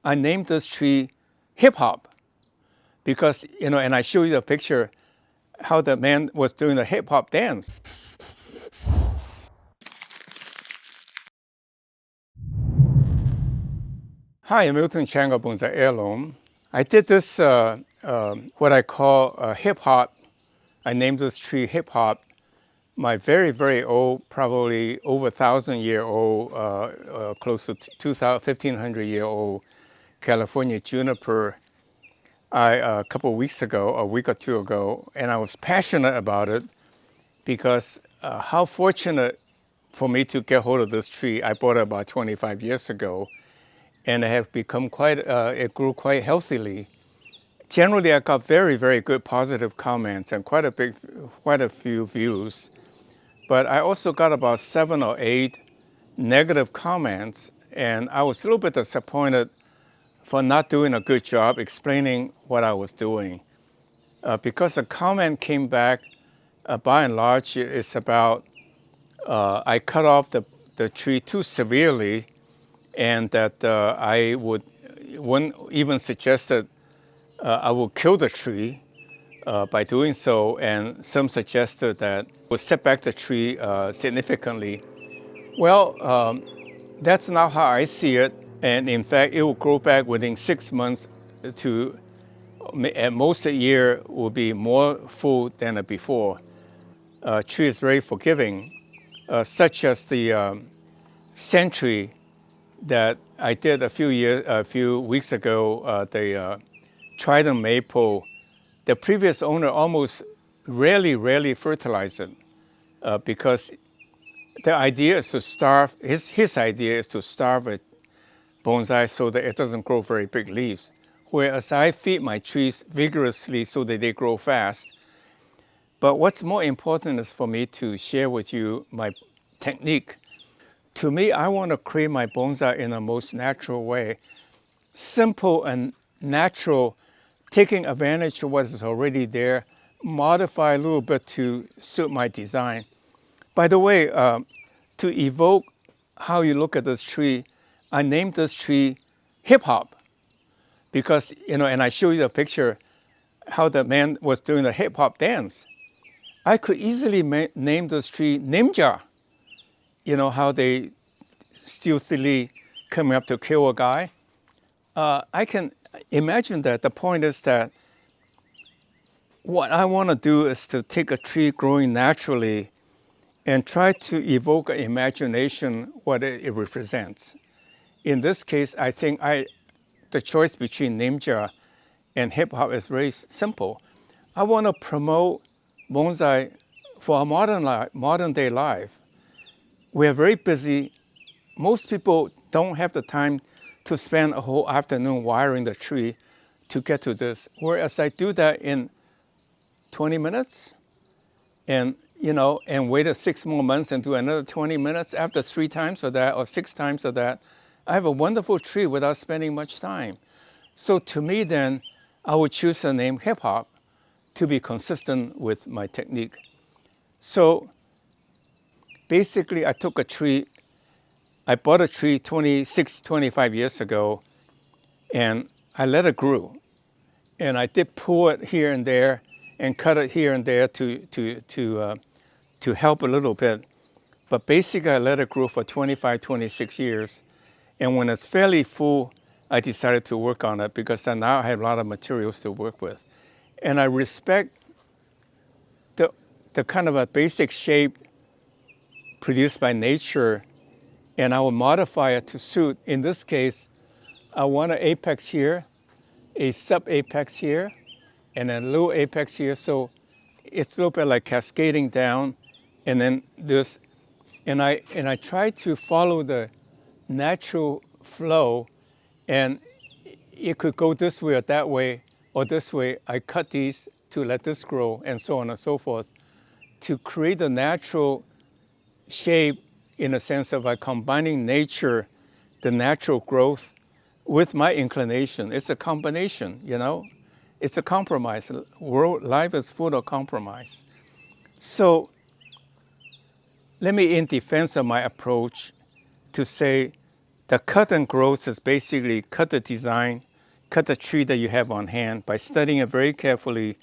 I named this tree Hip Hop because, and I show you the picture how the man was doing the hip hop dance. Hi, I'm miltonchang of Bonsaiheirloom. I did this, what I call hip hop. I named this tree Hip Hop. My very, very old, probably over 1,000-year-old, close to 1,500-year-old California juniper, a couple of weeks ago, a week or two ago, and I was passionate about it because how fortunate for me to get hold of this tree. I bought it about 25 years ago, and it have become it grew quite healthily. Generally, I got very, very good positive comments and quite a few views. But I also got about 7 or 8 negative comments, and I was a little bit disappointed for not doing a good job explaining what I was doing. Because the comment came back, by and large, it's about I cut off the tree too severely, and that one even suggested I will kill the tree by doing so, and some suggested that would set back the tree significantly. Well, that's not how I see it, and in fact, it will grow back within 6 months to, at most a year, will be more full than before. Tree is very forgiving, such as the century that I did a few weeks ago, the trident maple. The previous owner almost rarely fertilized it because the idea is to starve, his idea is to starve a bonsai so that it doesn't grow very big leaves. Whereas I feed my trees vigorously so that they grow fast. But what's more important is for me to share with you my technique. To me, I want to create my bonsai in the most natural way. Simple and natural, taking advantage of what is already there, modify a little bit to suit my design. By the way, to evoke how you look at this tree, I named this tree Hip Hop because, and I show you the picture how the man was doing the hip hop dance. I could easily name this tree Ninja. How they stealthily coming up to kill a guy. I can imagine that. The point is that what I want to do is to take a tree growing naturally and try to evoke an imagination what it represents. In this case, I think the choice between Ninja and Hip Hop is very simple. I want to promote bonsai for our modern day life. We are very busy. Most people don't have the time to spend a whole afternoon wiring the tree to get to this. Whereas I do that in 20 minutes and wait 6 more months and do another 20 minutes after 3 times of that or 6 times of that, I have a wonderful tree without spending much time. So to me then, I would choose the name Hip Hop to be consistent with my technique. So basically I took a tree, I bought a tree 25 years ago, and I let it grow. And I did pull it here and there and cut it here and there to help a little bit. But basically I let it grow for 25, 26 years. And when it's fairly full, I decided to work on it because now I have a lot of materials to work with. And I respect the kind of a basic shape produced by nature, and I will modify it to suit. In this case, I want an apex here, a sub-apex here, and a little apex here. So it's a little bit like cascading down, and then this. And I try to follow the natural flow, and it could go this way or that way or this way. I cut these to let this grow, and so on and so forth, to create a natural shape in a sense of combining nature, the natural growth, with my inclination. It's a combination, It's a compromise. Life is full of compromise. So let me, in defense of my approach, to say The cut and growth is basically cut the design, cut the tree that you have on hand by studying it very carefully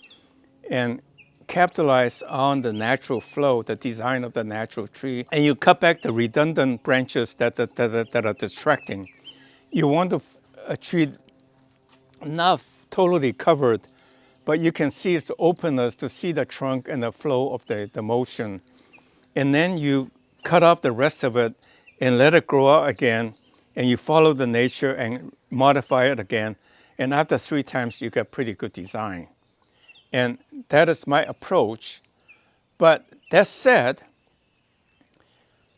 and capitalize on the natural flow, the design of the natural tree. And you cut back the redundant branches that are distracting. You want a tree not totally covered, but you can see its openness to see the trunk and the flow of the motion. And then you cut off the rest of it and let it grow out again, and you follow the nature and modify it again. And after 3 times, you get pretty good design. And that is my approach. But that said,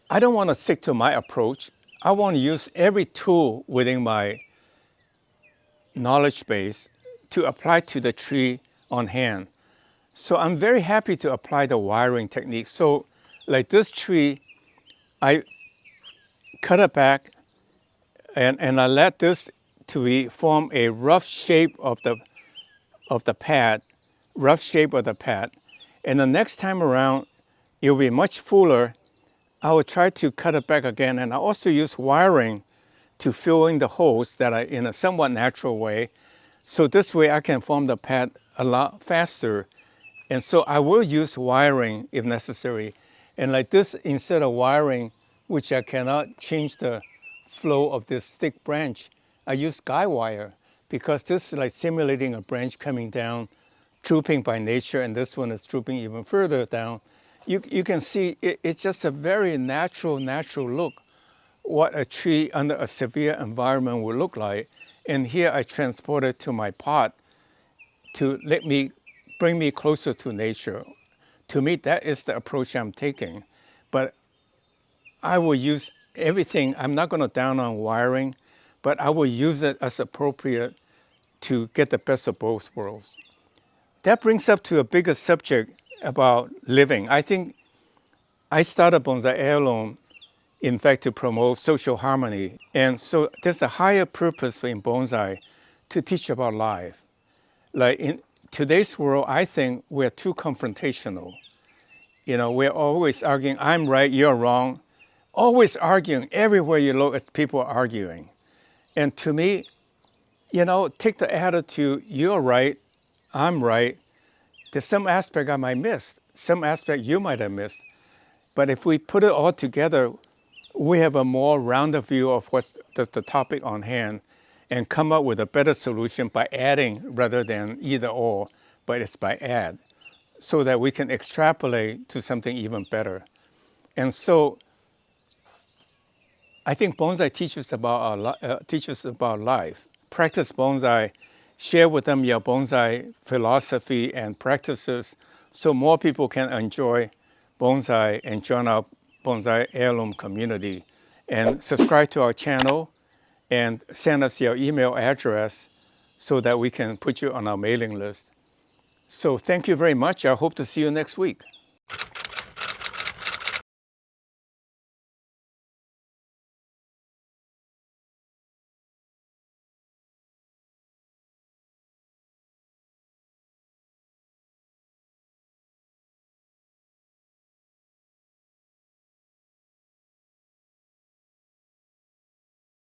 I don't want to stick to my approach. I want to use every tool within my knowledge base to apply to the tree on hand. So I'm very happy to apply the wiring technique. So like this tree, I cut it back and I let this form a rough shape of the pad, rough shape of the pad. And the next time around, it will be much fuller. I will try to cut it back again, and I also use wiring to fill in the holes that are in a somewhat natural way. So this way I can form the pad a lot faster. And so I will use wiring if necessary. And like this, instead of wiring, which I cannot change the flow of this thick branch, I use guy wire because this is like simulating a branch coming down, drooping by nature, and this one is drooping even further down. You can see it's just a very natural look, what a tree under a severe environment would look like. And here I transport it to my pot to bring me closer to nature. To me, that is the approach I'm taking. But I will use everything. I'm not going to down on wiring, but I will use it as appropriate to get the best of both worlds. That brings up to a bigger subject about living. I think I started Bonsaiheirloom, in fact, to promote social harmony. And so there's a higher purpose in bonsai to teach about life. Like in today's world, I think we're too confrontational. You know, we're always arguing, I'm right, you're wrong. Always arguing. Everywhere you look, it's people arguing. And to me, you know, take the attitude, you're right, I'm right. There's some aspect I might miss, some aspect you might have missed. But if we put it all together, we have a more rounded view of what's the topic on hand and come up with a better solution by adding rather than either or, but it's by add, so that we can extrapolate to something even better. And so I think bonsai teaches about life. Practice bonsai, share with them your bonsai philosophy and practices so more people can enjoy bonsai and join our Bonsai Heirloom community. And subscribe to our channel and send us your email address so that we can put you on our mailing list. So thank you very much. I hope to see you next week.